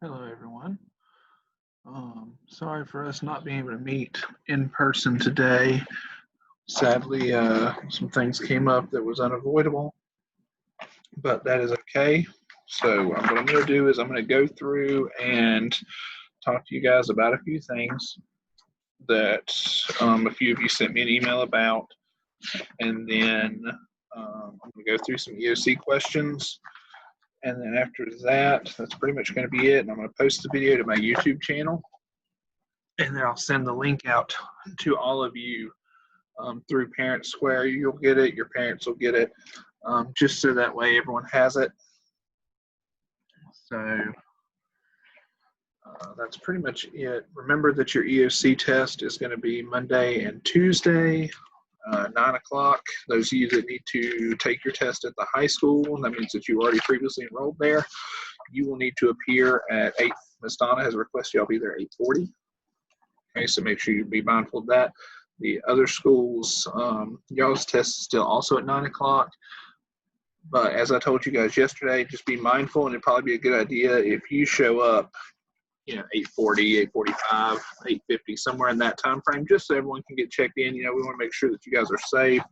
Hello, everyone. Sorry for us not being able to meet in person today. Sadly, some things came up that was unavoidable, but that is okay. So what I'm going to do is I'm going to go through and talk to you guys about a few things that a few of you sent me an email about, and then I'm going to go through some EOC questions. And then after that, that's pretty much going to be it. And I'm going to post the video to my YouTube channel. And then I'll send the link out to all of you through Parent Square. You'll get it. Your parents will get it. Just so that way everyone has it. So that's pretty much it. Remember that your EOC test is going to be Monday and Tuesday, 9 o'clock. Those of you that need to take your test at the high school, that means that you already previously enrolled there, you will need to appear at 8. Ms. Donna has requested y'all be there at 8:40. Okay, so make sure you be mindful of that. The other schools, y'all's test is still also at 9 o'clock. But as I told you guys yesterday, just be mindful, and it'd probably be a good idea if you show up, 8:40, 8:45, 8:50, somewhere in that time frame, just so everyone can get checked in. We want to make sure that you guys are safe,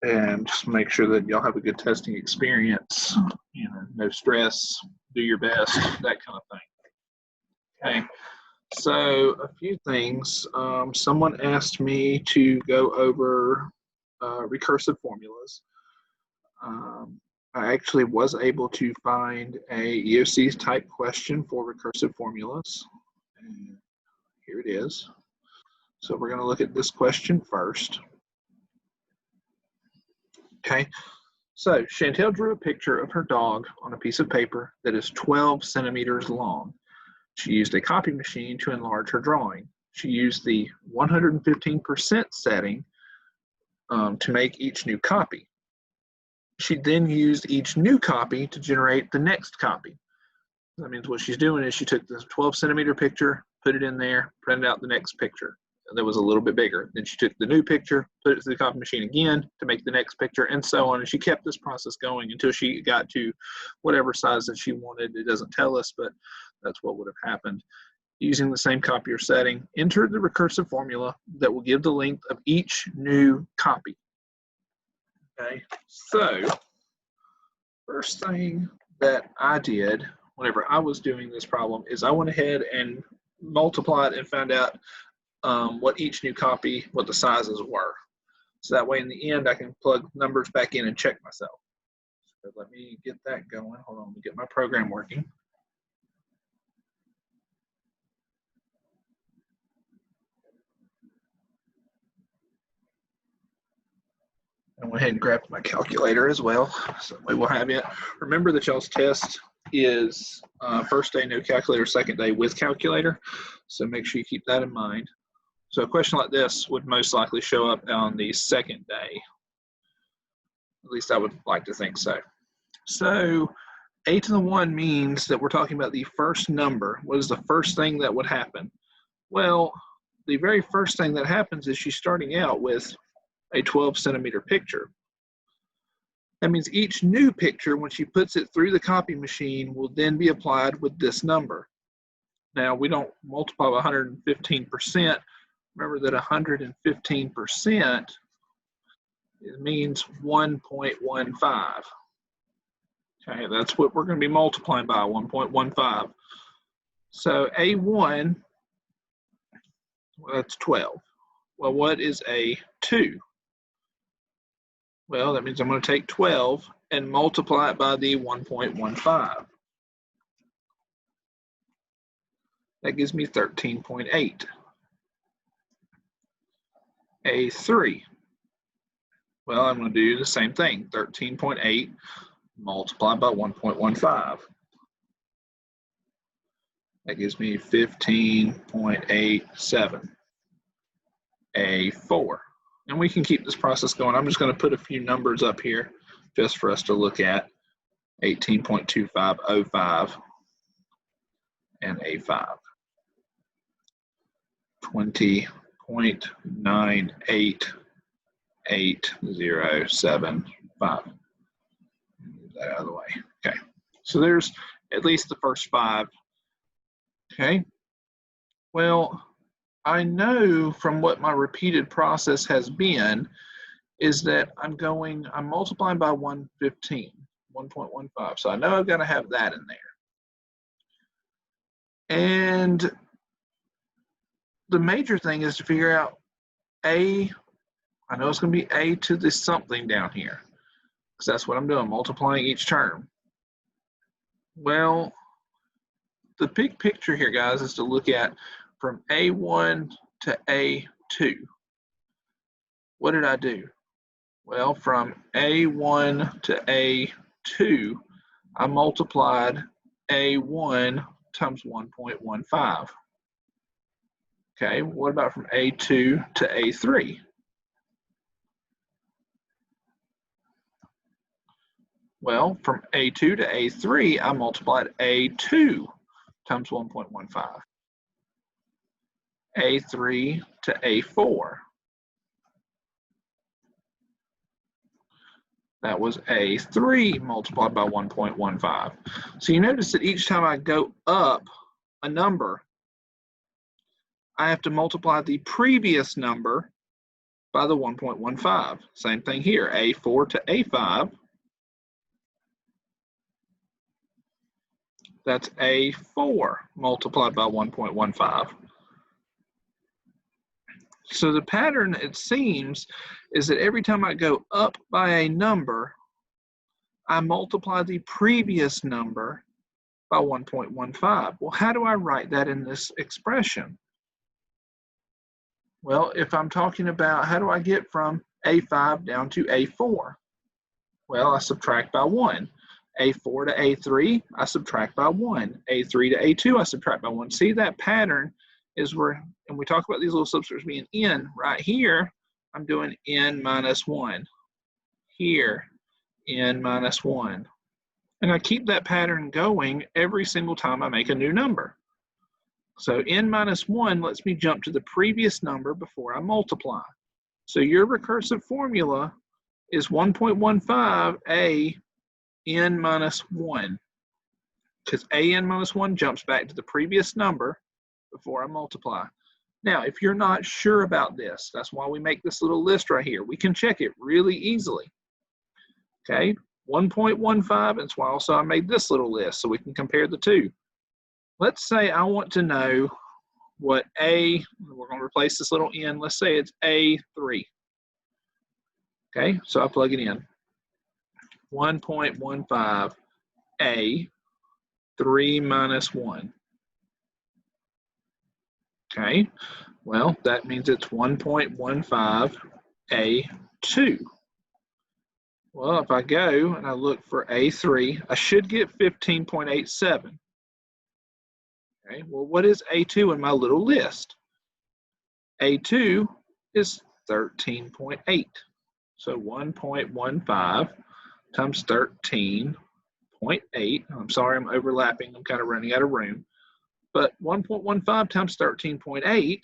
and just make sure that y'all have a good testing experience. No stress, do your best, that kind of thing. Okay. So a few things. Someone asked me to go over recursive formulas. I actually was able to find a EOC type question for recursive formulas. And here it is. So we're going to look at this question first. Okay. So Chantel drew a picture of her dog on a piece of paper that is 12 centimeters long. She used a copy machine to enlarge her drawing. She used the 115% setting to make each new copy. She then used each new copy to generate the next copy. That means what she's doing is she took this 12 centimeter picture, put it in there, printed out the next picture that was a little bit bigger. Then she took the new picture, put it through the copy machine again to make the next picture, and so on. And she kept this process going until she got to whatever size that she wanted. It doesn't tell us, but that's what would have happened. Using the same copier setting, enter the recursive formula that will give the length of each new copy. Okay, so first thing that I did whenever I was doing this problem is I went ahead and multiplied and found out what each new copy, what the sizes were. So that way in the end I can plug numbers back in and check myself. So let me get that going. Hold on, let me get my program working. I went ahead and grabbed my calculator as well, so we will have it. Remember that y'all's test is first day no calculator, second day with calculator, so make sure you keep that in mind. So a question like this would most likely show up on the second day. At least I would like to think so. So 8 to the 1 means that we're talking about the first number. What is the first thing that would happen? Well, the very first thing that happens is she's starting out with a 12 centimeter picture. That means each new picture, when she puts it through the copy machine, will then be applied with this number. Now, we don't multiply by 115%. Remember that 115% means 1.15. Okay, that's what we're going to be multiplying by, 1.15. So A1, well, that's 12. Well, what is A2? Well, that means I'm going to take 12 and multiply it by the 1.15. That gives me 13.8. A3. Well, I'm going to do the same thing, 13.8 multiplied by 1.15. That gives me 15.87. A4. And we can keep this process going. I'm just going to put a few numbers up here just for us to look at. 18.2505 and A5. 20.98807.5. Move that out of the way. Okay. So there's at least the first 5. Okay, well, I know from what my repeated process has been is that I'm multiplying by 115, 1.15. So I know I've got to have that in there. And the major thing is to figure out I know it's going to be a to this something down here, because that's what I'm doing, multiplying each term. Well, the big picture here, guys, is to look at from A1 to A2. What did I do? Well, from A1 to A2, I multiplied A1 times 1.15. Okay, what about from A2 to A3? Well, from A2 to A3, I multiplied A2 times 1.15. A3 to A4. That was A3 multiplied by 1.15. So you notice that each time I go up a number, I have to multiply the previous number by the 1.15. Same thing here, A4 to A5. That's A4 multiplied by 1.15. So the pattern, it seems, is that every time I go up by a number, I multiply the previous number by 1.15. Well, how do I write that in this expression? Well, if I'm talking about how do I get from A5 down to A4? Well, I subtract by 1. A4 to A3, I subtract by 1. A3 to A2, I subtract by 1. See, that pattern is where, and we talk about these little subscripts being n, right here, I'm doing n minus 1. Here, n minus 1. And I keep that pattern going every single time I make a new number. So n minus 1 lets me jump to the previous number before I multiply. So your recursive formula is 1.15 a n minus 1, because a n minus 1 jumps back to the previous number before I multiply. Now, if you're not sure about this, that's why we make this little list right here. We can check it really easily. Okay, 1.15, that's why also I made this little list so we can compare the two. Let's say I want to know what we're going to replace this little n, let's say it's A3. Okay, so I plug it in. 1.15 A 3 minus 1. Okay, well, that means it's 1.15 A2. Well, if I go and I look for A3, I should get 15.87. Okay, well, what is A2 in my little list? A2 is 13.8. So 1.15 times 13.8. I'm sorry, I'm overlapping. I'm kind of running out of room. But 1.15 times 13.8,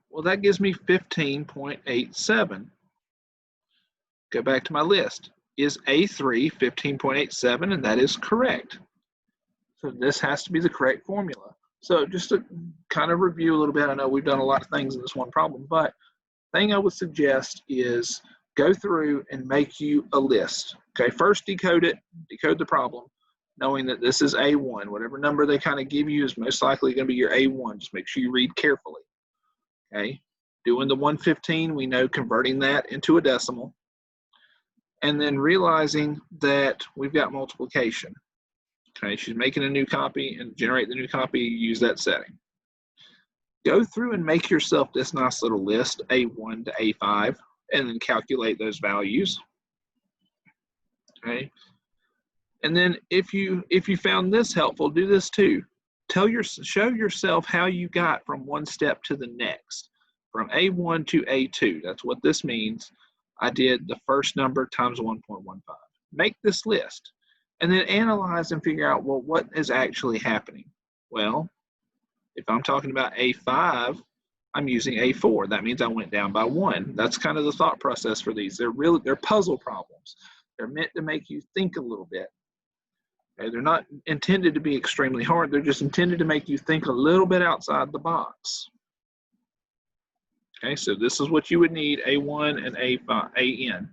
well, that gives me 15.87. Go back to my list. Is A3 15.87? And that is correct. So this has to be the correct formula. So just to kind of review a little bit, I know we've done a lot of things in this one problem, but the thing I would suggest is go through and make you a list. Okay, first decode it, decode the problem, knowing that this is A1. Whatever number they kind of give you is most likely going to be your A1. Just make sure you read carefully. Okay, doing the 115, we know converting that into a decimal, and then realizing that we've got multiplication. Okay, she's making a new copy, and generate the new copy, use that setting. Go through and make yourself this nice little list, A1 to A5, and then calculate those values. Okay, and then if you found this helpful, do this too. Show yourself how you got from one step to the next, from A1 to A2. That's what this means. I did the first number times 1.15. Make this list, and then analyze and figure out, well, what is actually happening? Well, if I'm talking about A5, I'm using A4. That means I went down by 1. That's kind of the thought process for these. They're puzzle problems. They're meant to make you think a little bit. Okay, they're not intended to be extremely hard. They're just intended to make you think a little bit outside the box. Okay, so this is what you would need, A1 and A5, AN.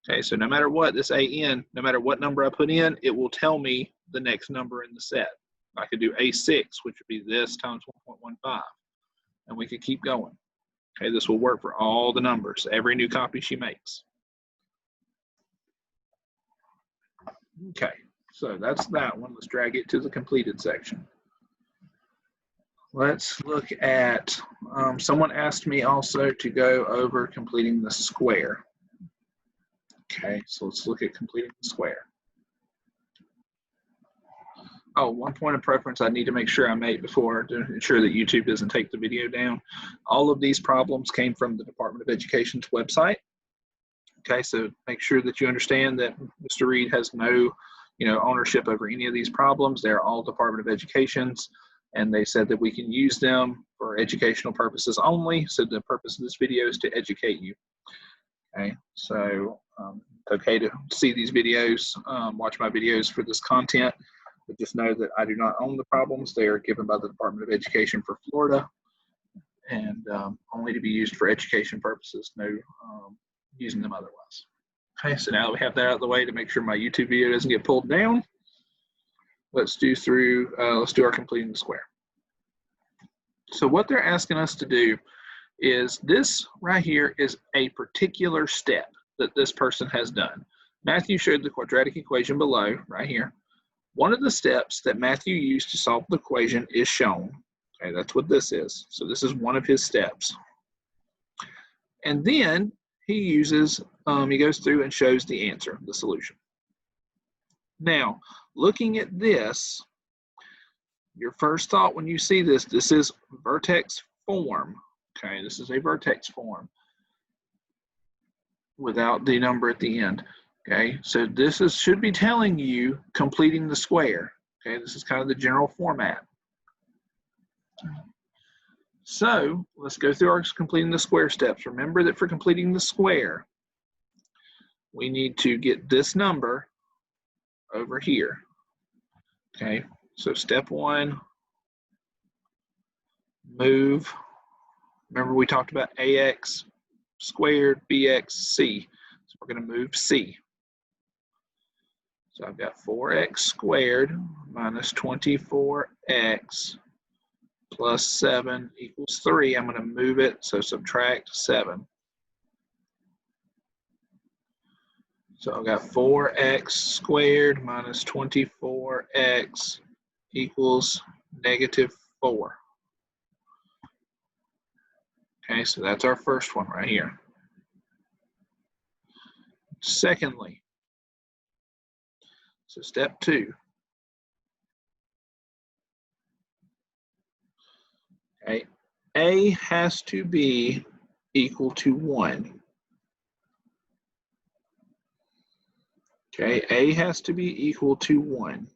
Okay, so no matter what, this AN, no matter what number I put in, it will tell me the next number in the set. I could do A6, which would be this times 1.15, and we could keep going. Okay, this will work for all the numbers, every new copy she makes. Okay, so that's that one. Let's drag it to the completed section. Let's look at, someone asked me also to go over completing the square. Okay, so let's look at completing the square. Oh, one point of preference I need to make sure I make before to ensure that YouTube doesn't take the video down. All of these problems came from the Department of Education's website. Okay, so make sure that you understand that Mr. Reed has no, ownership over any of these problems. They're all Department of Education's, and they said that we can use them for educational purposes only. So the purpose of this video is to educate you. Okay, so it's okay to see these videos, watch my videos for this content, but just know that I do not own the problems. They are given by the Department of Education for Florida, and only to be used for education purposes, no using them otherwise. Okay, so now that we have that out of the way to make sure my YouTube video doesn't get pulled down, let's do our completing the square. So what they're asking us to do is this right here is a particular step that this person has done. Matthew showed the quadratic equation below, right here. One of the steps that Matthew used to solve the equation is shown. Okay, that's what this is. So this is one of his steps. And then he uses, he goes through and shows the answer, the solution. Now, looking at this, your first thought when you see this is vertex form. Okay, this is a vertex form without the number at the end. Okay, so this should be telling you completing the square. Okay, this is kind of the general format. So let's go through our completing the square steps. Remember that for completing the square, we need to get this number over here. Okay, so step 1, move. Remember we talked about AX squared, BX, C. So we're going to move C. So I've got 4x squared minus 24x plus 7 equals 3. I'm going to move it, so subtract 7. So I've got 4x squared minus 24x equals -4. Okay, so that's our first one right here. Secondly, so step 2. Okay, A has to be equal to 1. Okay, A has to be equal to 1.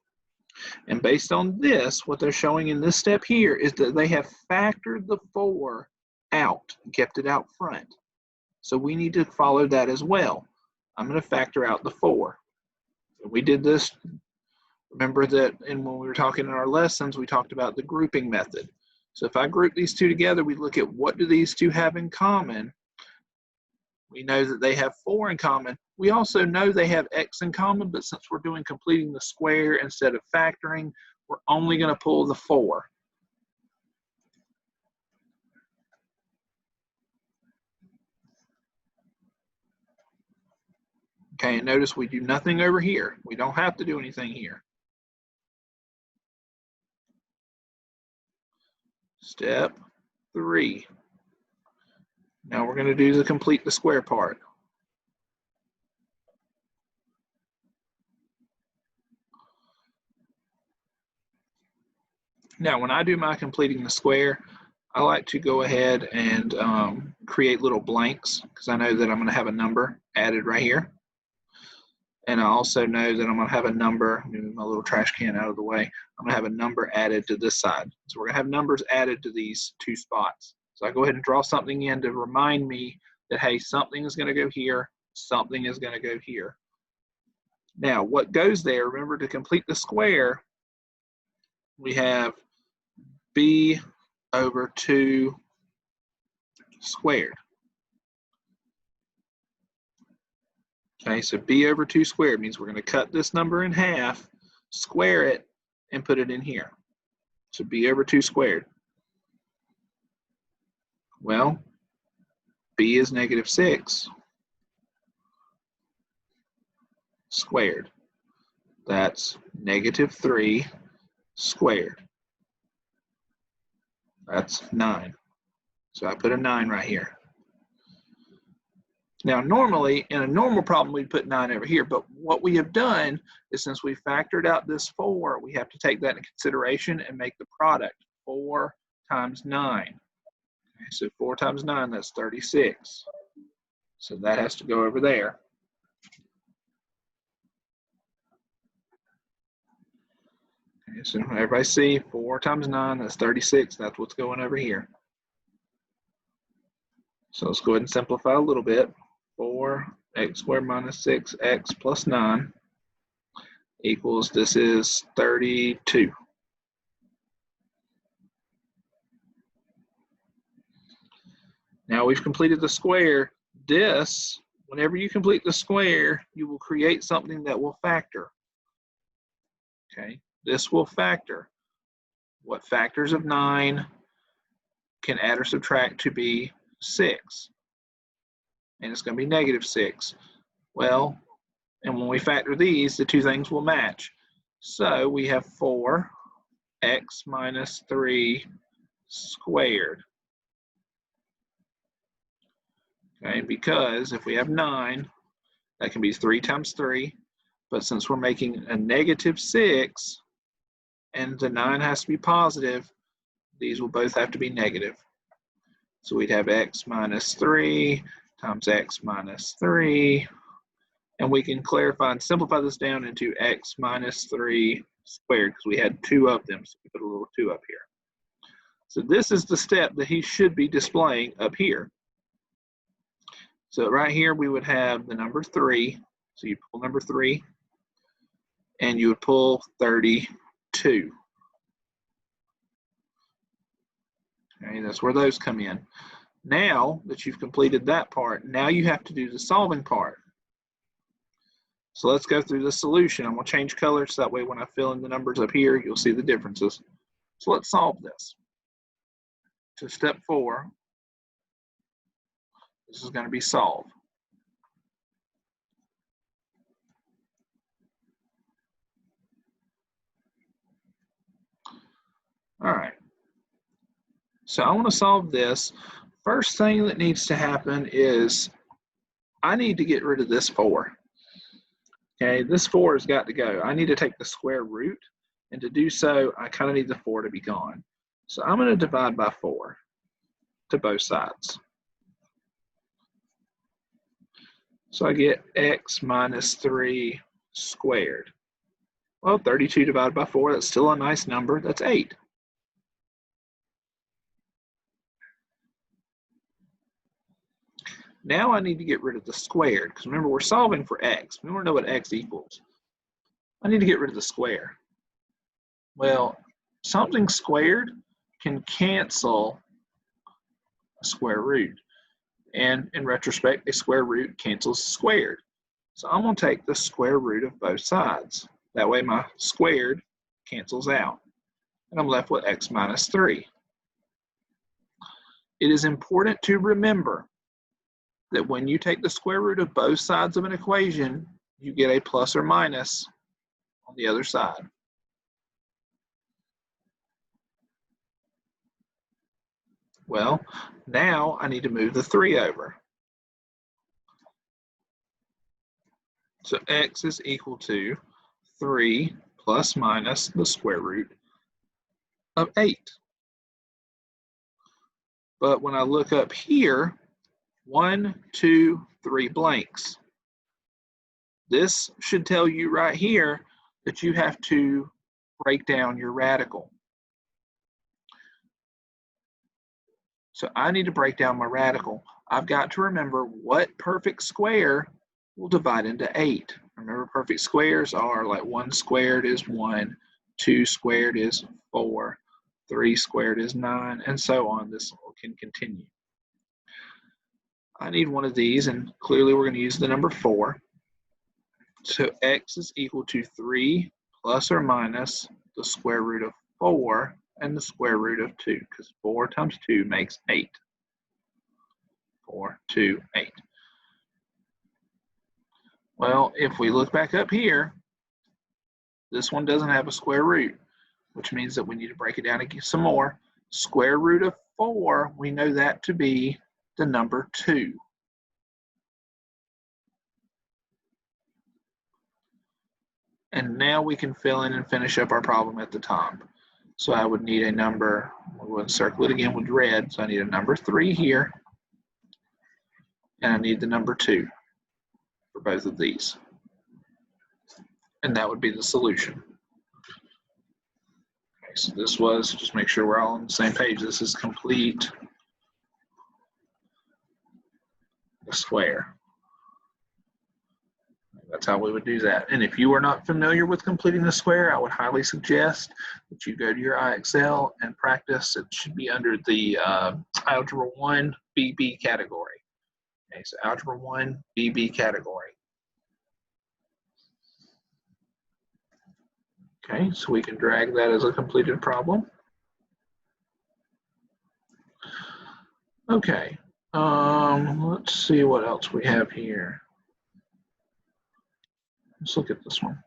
And based on this, what they're showing in this step here is that they have factored the 4 out, kept it out front. So we need to follow that as well. I'm going to factor out the 4. We did this, remember that when we were talking in our lessons, we talked about the grouping method. So if I group these two together, we look at what do these two have in common. We know that they have 4 in common. We also know they have x in common, but since we're doing completing the square instead of factoring, we're only going to pull the 4. Okay, and notice we do nothing over here. We don't have to do anything here. Step 3. Now we're going to do the complete the square part. Now when I do my completing the square, I like to go ahead and create little blanks because I know that I'm going to have a number added right here. And I also know that I'm going to have a number, move my little trash can out of the way, I'm going to have a number added to this side. So we're going to have numbers added to these two spots. So I go ahead and draw something in to remind me that, hey, something is going to go here, something is going to go here. Now, what goes there, remember to complete the square, we have b over 2 squared. Okay, so b over 2 squared means we're going to cut this number in half, square it, and put it in here. So b over 2 squared. Well, b is -6 squared. That's -3 squared. That's 9. So I put a 9 right here. Now, normally, in a normal problem, we'd put 9 over here, but what we have done is since we factored out this 4, we have to take that into consideration and make the product 4 times 9. Okay, so 4 times 9, that's 36. So that has to go over there. Okay, so everybody see 4 times 9, that's 36. That's what's going over here. So let's go ahead and simplify a little bit. 4x squared minus 6x plus 9 equals, this is 32. Now we've completed the square. This, whenever you complete the square, you will create something that will factor. Okay, this will factor. What factors of 9 can add or subtract to be 6? And it's going to be -6. Well, and when we factor these, the two things will match. So we have 4x minus 3 squared. Okay, because if we have 9, that can be 3 times 3. But since we're making a -6, and the 9 has to be positive, these will both have to be negative. So we'd have x minus 3 times x minus 3. And we can clarify and simplify this down into x minus 3 squared because we had 2 of them. So we put a little 2 up here. So this is the step that he should be displaying up here. So right here we would have the number 3. So you pull number 3 and you would pull 32. Okay, that's where those come in. Now that you've completed that part, now you have to do the solving part. So let's go through the solution. I'm going to change colors so that way when I fill in the numbers up here, you'll see the differences. So let's solve this. So step 4, this is going to be solve. All right. So I want to solve this. First thing that needs to happen is I need to get rid of this 4. Okay, this 4 has got to go. I need to take the square root, and to do so, I kind of need the 4 to be gone. So I'm going to divide by 4 to both sides. So I get x minus 3 squared. Well, 32 divided by 4, that's still a nice number. That's 8. Now I need to get rid of the squared, because remember, we're solving for x. We want to know what x equals. I need to get rid of the square. Well, something squared can cancel a square root. And in retrospect, a square root cancels squared. So I'm going to take the square root of both sides. That way my squared cancels out. And I'm left with x minus 3. It is important to remember that when you take the square root of both sides of an equation, you get a plus or minus on the other side. Well, now I need to move the 3 over. So x is equal to 3 plus minus the square root of 8. But when I look up here, 1, 2, 3 blanks. This should tell you right here that you have to break down your radical. So I need to break down my radical. I've got to remember what perfect square will divide into 8. Remember, perfect squares are like 1 squared is 1, 2 squared is 4, 3 squared is 9, and so on. This can continue. I need one of these, and clearly we're going to use the number 4. So x is equal to 3 plus or minus the square root of 4 and the square root of 2, because 4 times 2 makes 8. 4, 2, 8. Well, if we look back up here, this one doesn't have a square root, which means that we need to break it down again some more. Square root of 4, we know that to be the number 2. And now we can fill in and finish up our problem at the top. So I would need a number, we'll circle it again with red, so I need a number 3 here, and I need the number 2 for both of these. And that would be the solution. Okay, so this was, just make sure we're all on the same page, this is complete the square. That's how we would do that. And if you are not familiar with completing the square, I would highly suggest that you go to your iExcel and practice. It should be under the Algebra 1 BB category. Okay, so Algebra 1 BB category. Okay, so we can drag that as a completed problem. Okay, let's see what else we have here. Let's look at this one.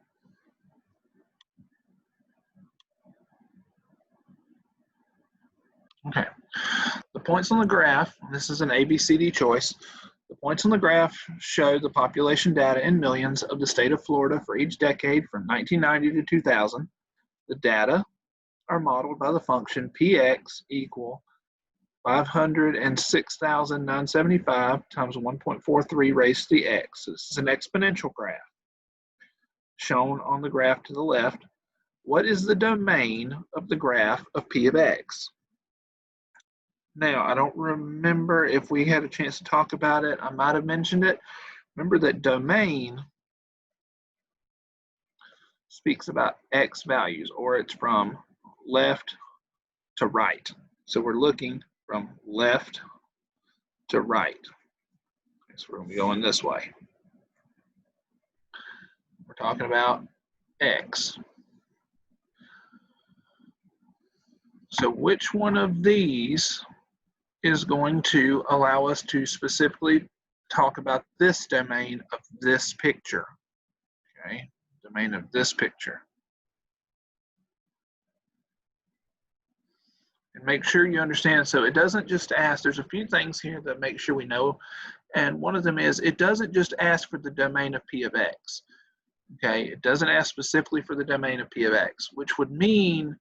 Okay, the points on the graph, this is an ABCD choice. The points on the graph show the population data in millions of the state of Florida for each decade from 1990 to 2000. The data are modeled by the function px equal 506,975 times 1.43 raised to the x. This is an exponential graph. Shown on the graph to the left, what is the domain of the graph of p of x? Now, I don't remember if we had a chance to talk about it. I might have mentioned it. Remember that domain speaks about x values, or it's from left to right. So we're looking from left to right. So we're going to be going this way. We're talking about x. So which one of these is going to allow us to specifically talk about this domain of this picture? Okay, domain of this picture. And make sure you understand, so it doesn't just ask, there's a few things here that make sure we know, and one of them is it doesn't just ask for the domain of p of x. Okay, it doesn't ask specifically for the domain of p of x, which would mean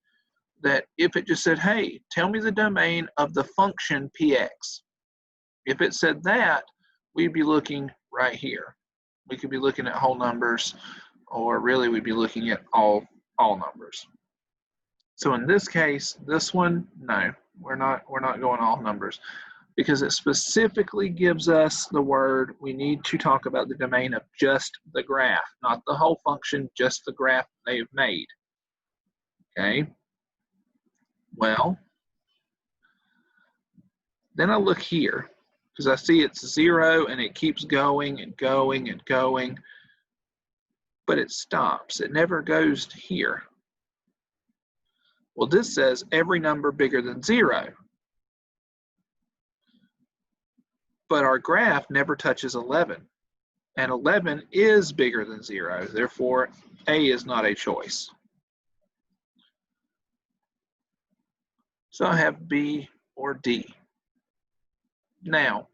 that if it just said, hey, tell me the domain of the function px, if it said that, we'd be looking right here. We could be looking at whole numbers, or really we'd be looking at all numbers. So in this case, this one, no, we're not going all numbers, because it specifically gives us the word we need to talk about the domain of just the graph, not the whole function, just the graph they've made. Okay. Well, then I look here, because I see it's 0 and it keeps going and going and going, but it stops. It never goes to here. Well, this says every number bigger than 0. But our graph never touches 11. And 11 is bigger than 0. Therefore, A is not a choice. So I have B or D. Now,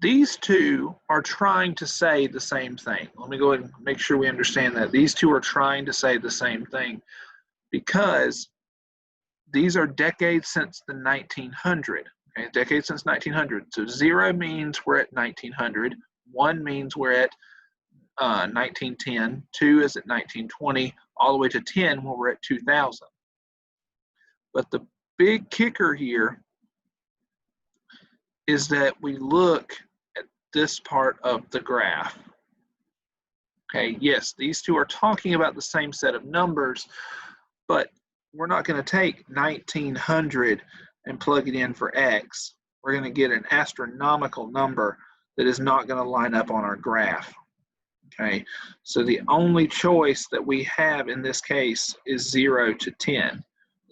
these two are trying to say the same thing. Let me go ahead and make sure we understand that. These two are trying to say the same thing because these are decades since the 1900. Okay, decades since 1900. So 0 means we're at 1900. 1 means we're at 1910, 2 is at 1920, all the way to 10 when we're at 2000. But the big kicker here is that we look at this part of the graph. Okay, yes, these two are talking about the same set of numbers, but we're not going to take 1900 and plug it in for X. We're going to get an astronomical number that is not going to line up on our graph. Okay, so the only choice that we have in this case is 0 to 10.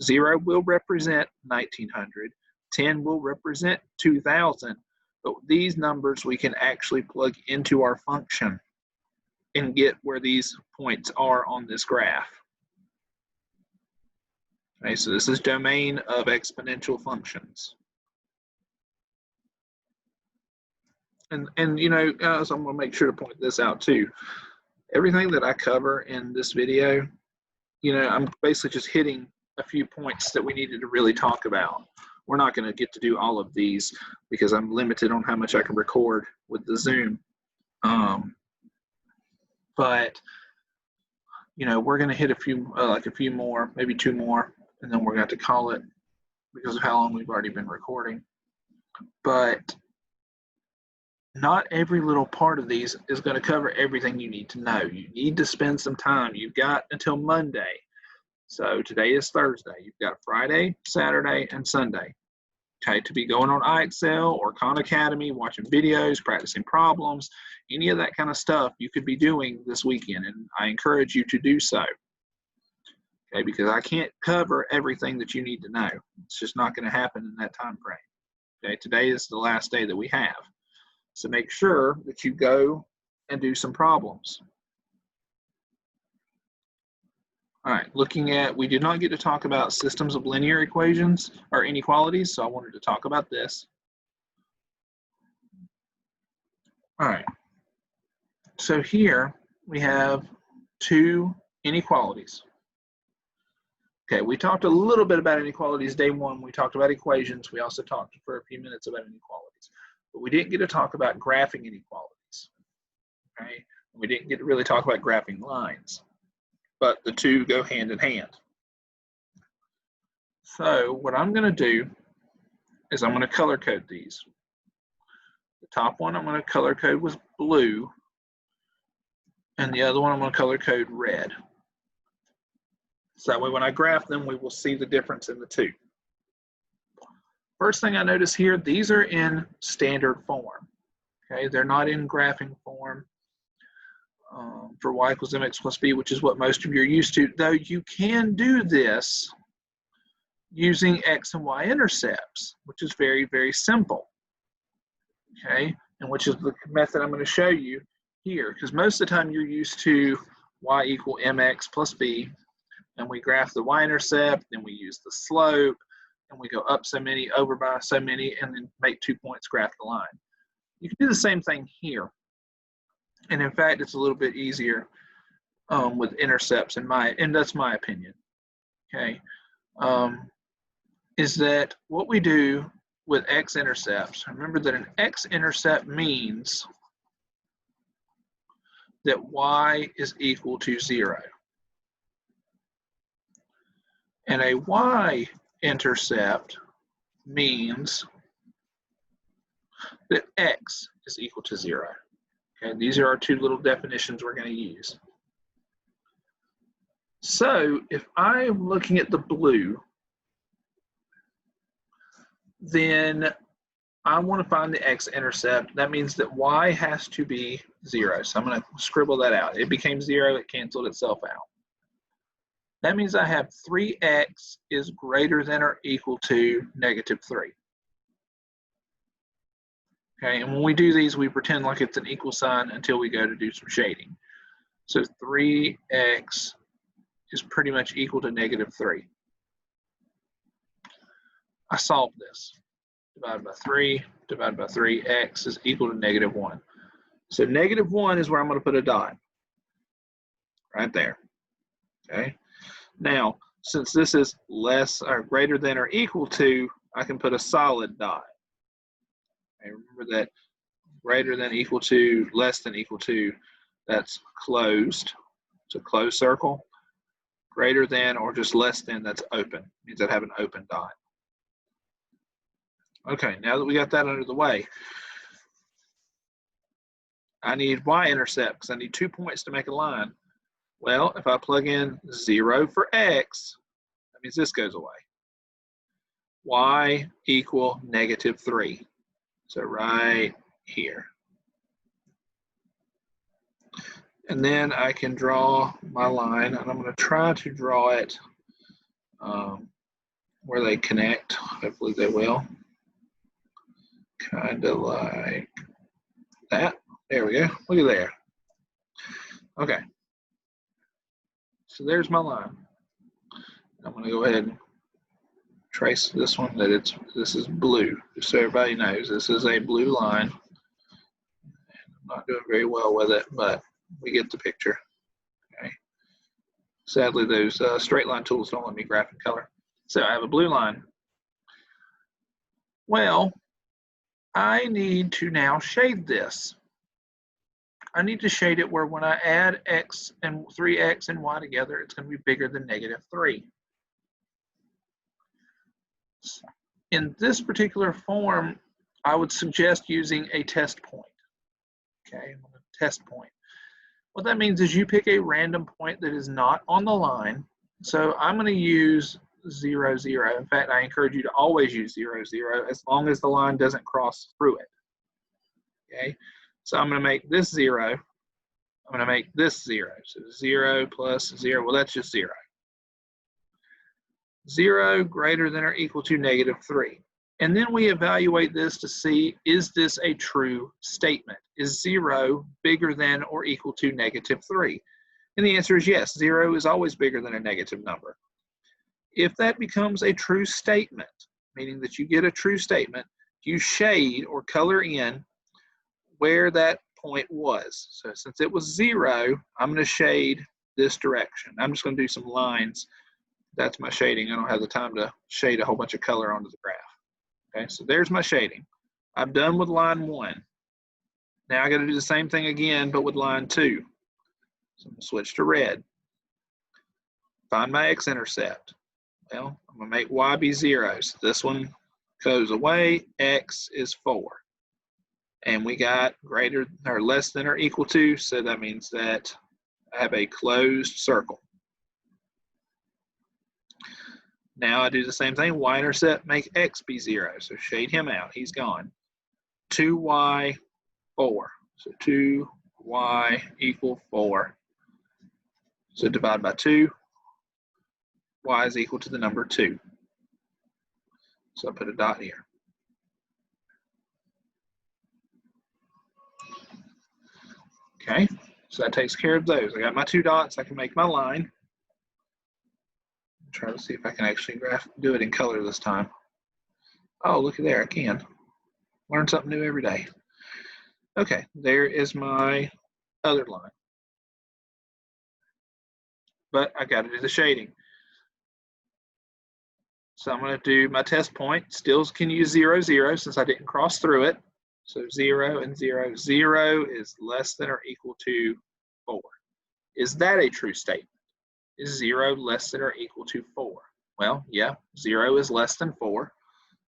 0 will represent 1900, 10 will represent 2000, but these numbers we can actually plug into our function and get where these points are on this graph. Okay, so this is domain of exponential functions. And you know, guys, I'm going to make sure to point this out too. Everything that I cover in this video, you know, I'm basically just hitting a few points that we needed to really talk about. We're not going to get to do all of these because I'm limited on how much I can record with the Zoom. But you know, we're going to hit a few, like a few more, maybe 2 more, and then we're going to have to call it because of how long we've already been recording. But not every little part of these is going to cover everything you need to know. You need to spend some time. You've got until Monday. So today is Thursday. You've got Friday, Saturday, and Sunday. Okay, to be going on iExcel or Khan Academy, watching videos, practicing problems, any of that kind of stuff you could be doing this weekend, and I encourage you to do so. Okay, because I can't cover everything that you need to know. It's just not going to happen in that time frame. Okay, today is the last day that we have. So make sure that you go and do some problems. All right, looking at, we did not get to talk about systems of linear equations or inequalities, so I wanted to talk about this. All right, so here we have 2 inequalities. Okay, we talked a little bit about inequalities day 1. We talked about equations. We also talked for a few minutes about inequalities, but we didn't get to talk about graphing inequalities. Okay, we didn't get to really talk about graphing lines, but the two go hand in hand. So what I'm going to do is I'm going to color code these. The top one I'm going to color code with blue, and the other one I'm going to color code red. So that way when I graph them, we will see the difference in the two. First thing I notice here, these are in standard form. Okay, they're not in graphing form for y equals mx plus b, which is what most of you are used to, though you can do this using x and y intercepts, which is very, very simple. Okay, and which is the method I'm going to show you here, because most of the time you're used to y equal mx plus b, and we graph the y-intercept, then we use the slope, and we go up so many, over by so many, and then make 2 points, graph the line. You can do the same thing here. And in fact, it's a little bit easier with intercepts, and that's my opinion. Okay, is that what we do with x-intercepts? Remember that an x-intercept means that y is equal to 0. And a y-intercept means that x is equal to 0. Okay, these are our 2 little definitions we're going to use. So if I'm looking at the blue, then I want to find the x-intercept. That means that y has to be 0. So I'm going to scribble that out. It became 0. It canceled itself out. That means I have 3x is greater than or equal to -3. Okay, and when we do these, we pretend like it's an equal sign until we go to do some shading. So 3x is pretty much equal to -3. I solved this. Divided by 3, divided by 3, x is equal to -1. So -1 is where I'm going to put a dot. Right there. Okay. Now, since this is less or greater than or equal to, I can put a solid dot. Okay, remember that greater than equal to, less than equal to, that's closed. It's a closed circle. Greater than or just less than, that's open. It means I have an open dot. Okay, now that we got that under the way, I need y-intercept because I need 2 points to make a line. Well, if I plug in 0 for x, that means this goes away. Y equal -3. So right here. And then I can draw my line, and I'm going to try to draw it where they connect. Hopefully they will. Kind of like that. There we go. Look at there. Okay. So there's my line. I'm going to go ahead and trace this one that this is blue, just so everybody knows this is a blue line. I'm not doing very well with it, but we get the picture. Okay. Sadly, those straight line tools don't let me graph in color. So I have a blue line. Well, I need to now shade this. I need to shade it where when I add x and 3x and y together, it's going to be bigger than -3. In this particular form, I would suggest using a test point. Okay, a test point. What that means is you pick a random point that is not on the line. So I'm going to use 0, 0. In fact, I encourage you to always use 0, 0 as long as the line doesn't cross through it. Okay, so I'm going to make this 0. I'm going to make this 0. So 0 plus 0, well, that's just 0. 0 greater than or equal to -3. And then we evaluate this to see, is this a true statement? Is 0 bigger than or equal to -3? And the answer is yes, 0 is always bigger than a negative number. If that becomes a true statement, meaning that you get a true statement, you shade or color in where that point was. So since it was 0, I'm going to shade this direction. I'm just going to do some lines. That's my shading. I don't have the time to shade a whole bunch of color onto the graph. Okay, so there's my shading. I'm done with line 1. Now I got to do the same thing again, but with line 2. So I'm going to switch to red. Find my x-intercept. Well, I'm going to make y be 0. So this one goes away. X is 4. And we got greater or less than or equal to, so that means that I have a closed circle. Now I do the same thing, y-intercept, make x be 0. So shade him out, he's gone. 2y, 4. So 2y equal 4. So divide by 2, y is equal to the number 2. So I put a dot here. Okay, so that takes care of those. I got my 2 dots, I can make my line. Try to see if I can actually do it in color this time. Oh, look at there, I can. Learn something new every day. Okay, there is my other line. But I got to do the shading. So I'm going to do my test point. Still can use 0, 0 since I didn't cross through it. So 0 and 0. 0 is less than or equal to 4. Is that a true statement? Is 0 less than or equal to 4? Well, yeah, 0 is less than 4.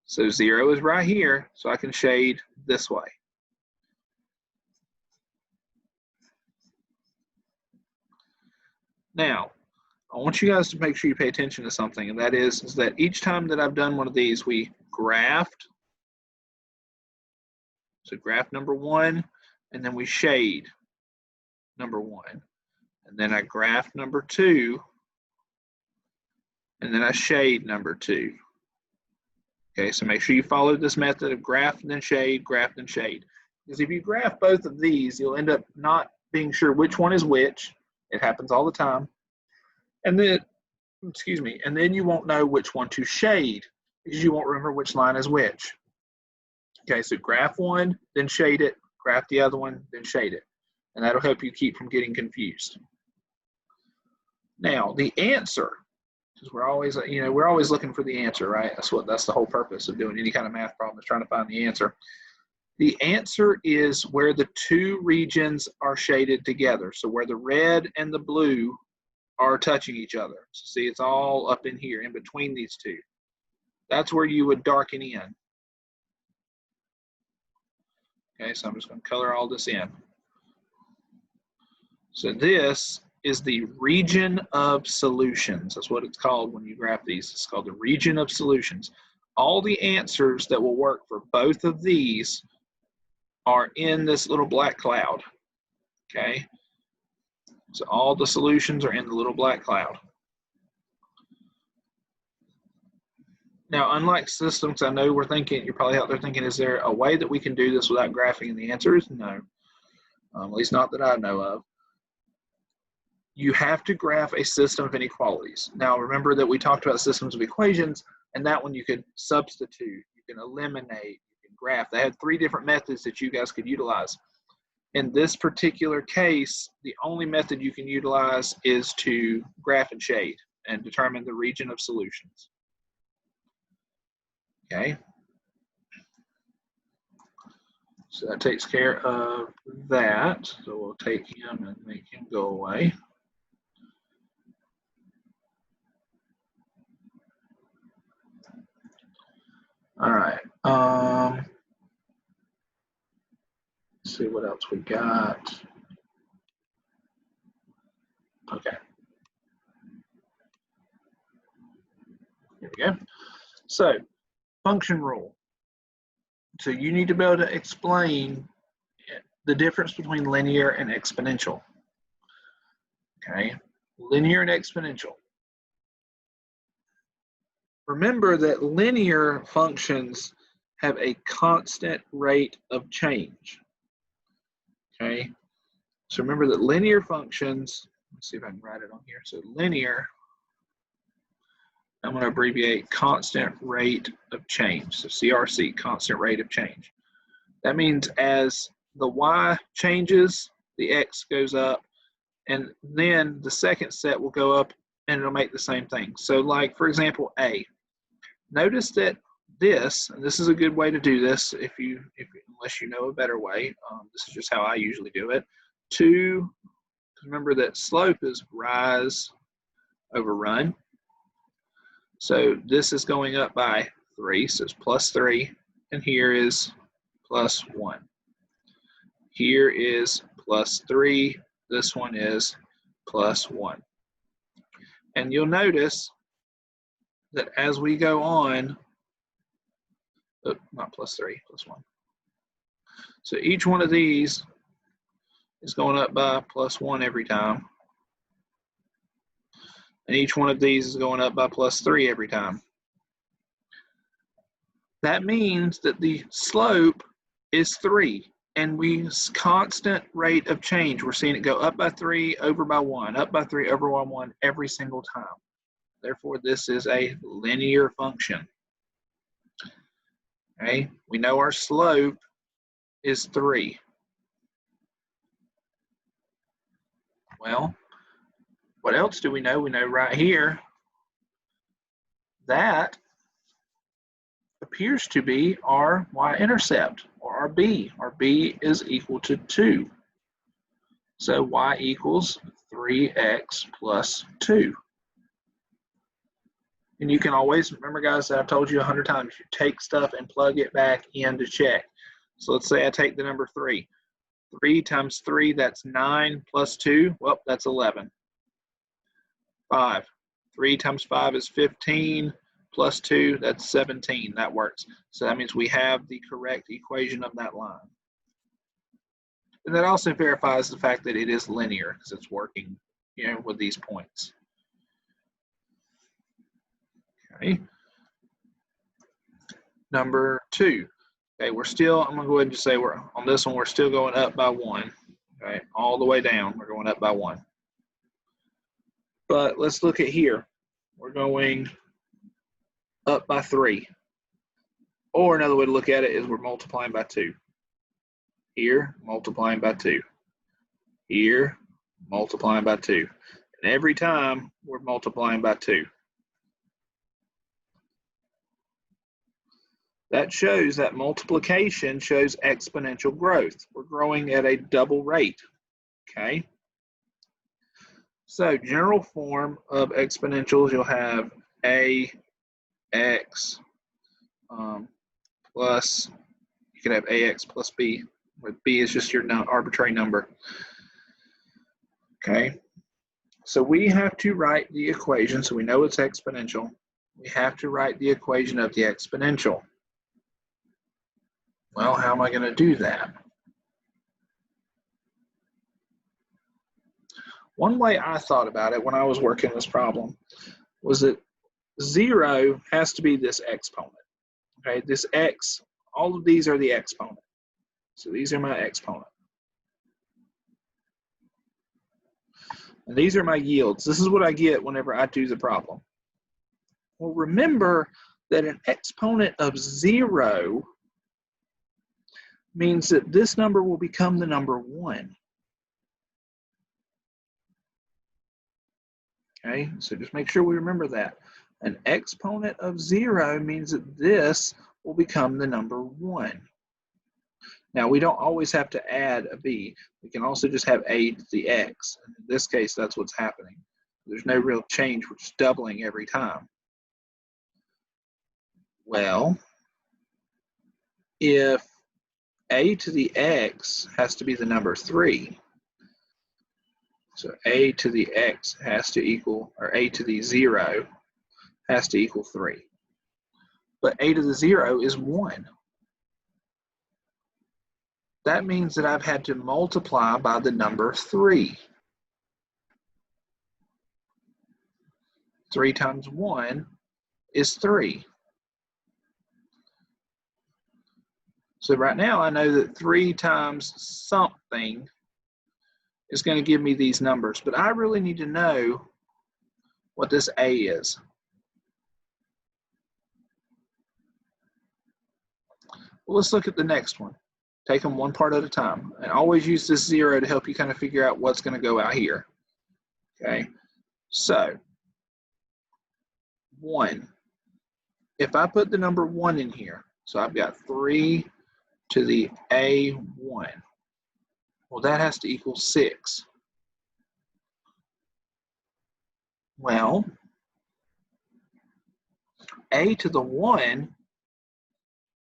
So 0 is right here, so I can shade this way. Now, I want you guys to make sure you pay attention to something, and that is that each time that I've done one of these, we graphed. So graph number 1, and then we shade number 1. And then I graph number 2, and then I shade number 2. Okay, so make sure you follow this method of graph and then shade, graph and shade. Because if you graph both of these, you'll end up not being sure which one is which. It happens all the time. And then, excuse me, and then you won't know which one to shade because you won't remember which line is which. Okay, so graph 1, then shade it, graph the other one, then shade it. And that'll help you keep from getting confused. Now, the answer, because we're always looking for the answer, right? That's the whole purpose of doing any kind of math problem, is trying to find the answer. The answer is where the two regions are shaded together. So where the red and the blue are touching each other. So see, it's all up in here, in between these two. That's where you would darken in. Okay, so I'm just going to color all this in. So this is the region of solutions. That's what it's called when you graph these. It's called the region of solutions. All the answers that will work for both of these are in this little black cloud. Okay, so all the solutions are in the little black cloud. Now, unlike systems, I know you're probably out there thinking, is there a way that we can do this without graphing the answers? No, at least not that I know of. You have to graph a system of inequalities. Now, remember that we talked about systems of equations, and that one you could substitute, you can eliminate, you can graph. They had 3 different methods that you guys could utilize. In this particular case, the only method you can utilize is to graph and shade and determine the region of solutions. Okay. So that takes care of that. So we'll take him and make him go away. All right. Let's see what else we got. Okay. Here we go. So, function rule. So you need to be able to explain the difference between linear and exponential. Okay, linear and exponential. Remember that linear functions have a constant rate of change. Okay, so remember that linear functions, let's see if I can write it on here. So linear, I'm going to abbreviate constant rate of change. So CRC, constant rate of change. That means as the y changes, the x goes up, and then the second set will go up and it'll make the same thing. So like, for example, A. Notice that this, and this is a good way to do this unless you know a better way, this is just how I usually do it. 2, remember that slope is rise over run. So this is going up by 3, so it's plus 3, and here is plus 1. Here is plus 3, this one is plus 1. And you'll notice that as we go on, not plus 3, plus 1. So each one of these is going up by plus 1 every time. And each one of these is going up by plus 3 every time. That means that the slope is 3, and we constant rate of change. We're seeing it go up by 3, over by 1, up by 3, over by 1 every single time. Therefore, this is a linear function. Okay, we know our slope is 3. Well, what else do we know? We know right here that appears to be our y-intercept, or our b. Our b is equal to 2. So y equals 3x plus 2. And you can always, remember guys, that I've told you 100 times, you take stuff and plug it back in to check. So let's say I take the number 3. 3 times 3, that's 9, plus 2, well, that's 11. 5. 3 times 5 is 15, plus 2, that's 17. That works. So that means we have the correct equation of that line. And that also verifies the fact that it is linear, because it's working, with these points. Okay. Number 2. Okay, I'm going to go ahead and just say on this one, we're still going up by 1. Okay, all the way down, we're going up by 1. But let's look at here. We're going up by 3. Or another way to look at it is we're multiplying by 2. Here, multiplying by 2. Here, multiplying by 2. And every time, we're multiplying by 2. That shows that multiplication shows exponential growth. We're growing at a double rate, okay? So general form of exponentials, you'll have ax plus, you can have ax plus b, where b is just your arbitrary number. Okay, so we have to write the equation, so we know it's exponential. We have to write the equation of the exponential. Well, how am I going to do that? One way I thought about it when I was working this problem was that 0 has to be this exponent. Okay, this x, all of these are the exponent. So these are my exponent. And these are my yields. This is what I get whenever I do the problem. Well, remember that an exponent of 0 means that this number will become the number 1. Okay, so just make sure we remember that. An exponent of 0 means that this will become the number 1. Now, we don't always have to add a b. We can also just have a to the x. And in this case, that's what's happening. There's no real change. We're just doubling every time. Well, if a to the x has to be the number 3, so a to the x has to equal, or a to the 0 has to equal 3. But a to the 0 is 1. That means that I've had to multiply by the number 3. 3 times 1 is 3. So right now I know that 3 times something is going to give me these numbers, but I really need to know what this a is. Well, let's look at the next one. Take them one part at a time, and always use this 0 to help you kind of figure out what's going to go out here. Okay, so 1. If I put the number 1 in here, so I've got 3 to the a1. Well, that has to equal 6. Well, a to the 1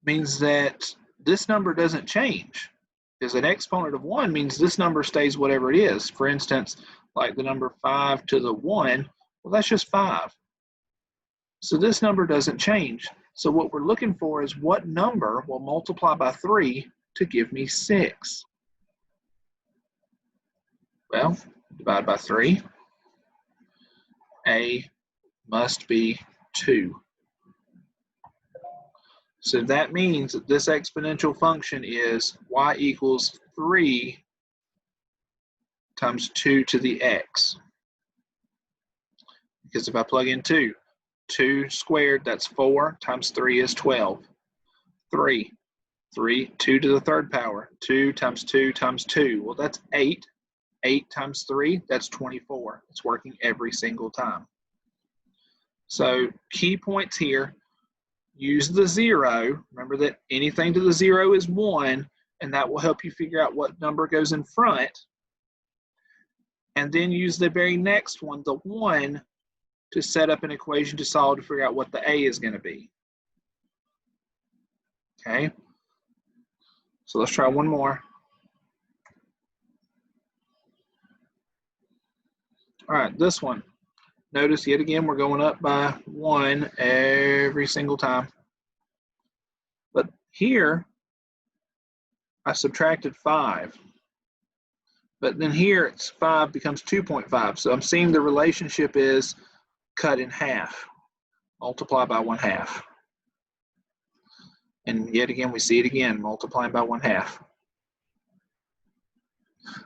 means that this number doesn't change, because an exponent of 1 means this number stays whatever it is. For instance, like the number 5 to the 1, well, that's just 5. So this number doesn't change. So what we're looking for is what number will multiply by 3 to give me 6. Well, divide by 3. A must be 2. So that means that this exponential function is y equals 3 times 2 to the x. Because if I plug in 2 squared, that's 4, times 3 is 12. 2 to the third power, 2 times 2 times 2. Well, that's 8. 8 times 3, that's 24. It's working every single time. So key points here. Use the 0. Remember that anything to the 0 is 1, and that will help you figure out what number goes in front. And then use the very next one, the 1, to set up an equation to solve to figure out what the a is going to be. Okay, so let's try one more. All right, this one. Notice yet again we're going up by 1 every single time. But here I subtracted 5. But then here it's 5 becomes 2.5. So I'm seeing the relationship is cut in half. Multiply by 1/2. And yet again we see it again, multiplying by 1/2.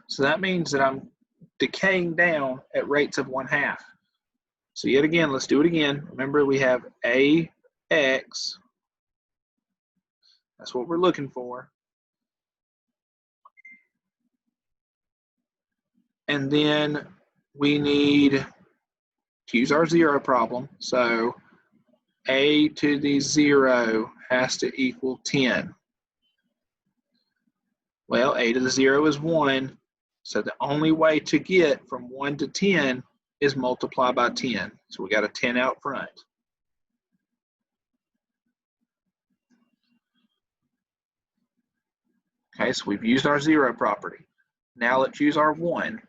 So that means that I'm decaying down at rates of 1/2. So yet again, let's do it again. Remember, we have AX. That's what we're looking for. And then we need to use our 0 problem. So a to the 0 has to equal 10. Well, a to the 0 is 1, so the only way to get from 1 to 10 is multiply by 10. So we got a 10 out front. Okay, so we've used our 0 property. Now let's use our 1.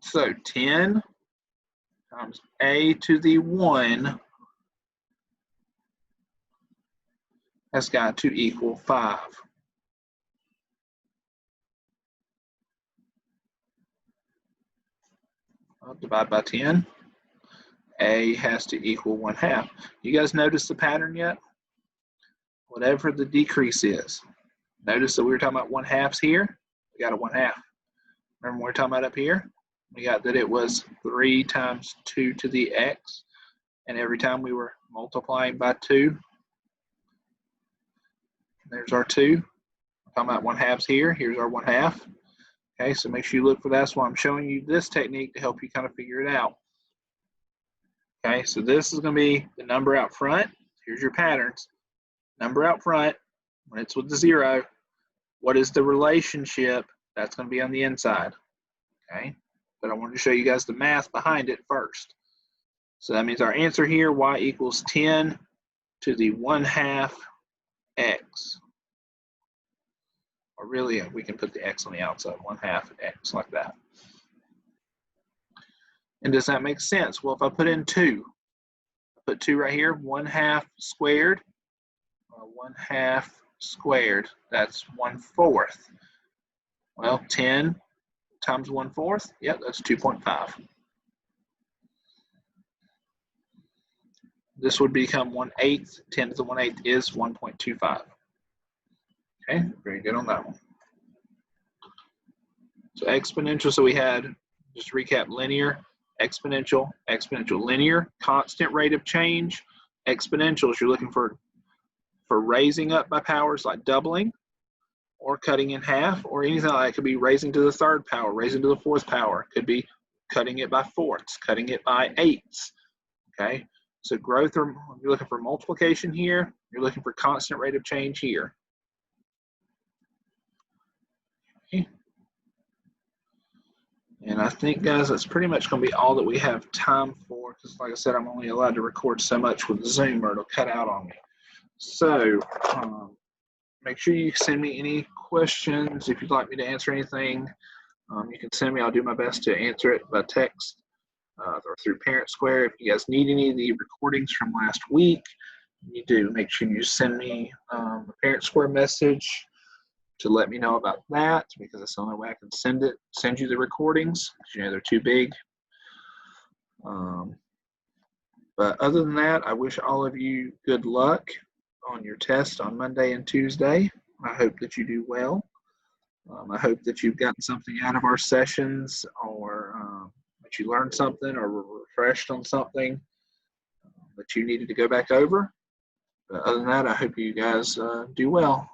So 10 times a to the 1 has got to equal 5. I'll divide by 10. A has to equal 1/2. You guys notice the pattern yet? Whatever the decrease is. Notice that we were talking about 1/2 here. We got a 1/2. Remember we were talking about up here? We got that it was 3 times 2 to the x. And every time we were multiplying by 2, there's our 2. We're talking about 1/2 here. Here's our 1/2. Okay, so make sure you look for that. That's why I'm showing you this technique to help you kind of figure it out. Okay, so this is going to be the number out front. Here's your patterns. Number out front, when it's with the 0, what is the relationship? That's going to be on the inside. Okay, but I wanted to show you guys the math behind it first. So that means our answer here, y equals 10 to the 1/2 x. Or really, we can put the x on the outside, 1/2 x, like that. And does that make sense? Well, if I put in 2, I put 2 right here, 1/2 squared, 1/2 squared, that's 1/4. Well, 10 times 1/4, yep, that's 2.5. This would become 1/8. 10 to the 1/8 is 1.25. Okay, very good on that one. So exponential, so we had, just to recap, linear, exponential, exponential, linear, constant rate of change. Exponentials, you're looking for raising up by powers like doubling or cutting in half or anything like that. It could be raising to the 3rd power, raising to the 4th power. It could be cutting it by 4ths, cutting it by 8ths. Okay, so growth, or you're looking for multiplication here, you're looking for constant rate of change here. Okay. And I think, guys, that's pretty much going to be all that we have time for, because like I said, I'm only allowed to record so much with Zoom or it'll cut out on me. So make sure you send me any questions. If you'd like me to answer anything, you can send me. I'll do my best to answer it by text or through Parent Square. If you guys need any of the recordings from last week, you do make sure you send me a Parent Square message to let me know about that, because that's the only way I can send you the recordings, because you know they're too big. But other than that, I wish all of you good luck on your test on Monday and Tuesday. I hope that you do well. I hope that you've gotten something out of our sessions, or that you learned something or were refreshed on something that you needed to go back over. But other than that, I hope you guys do well.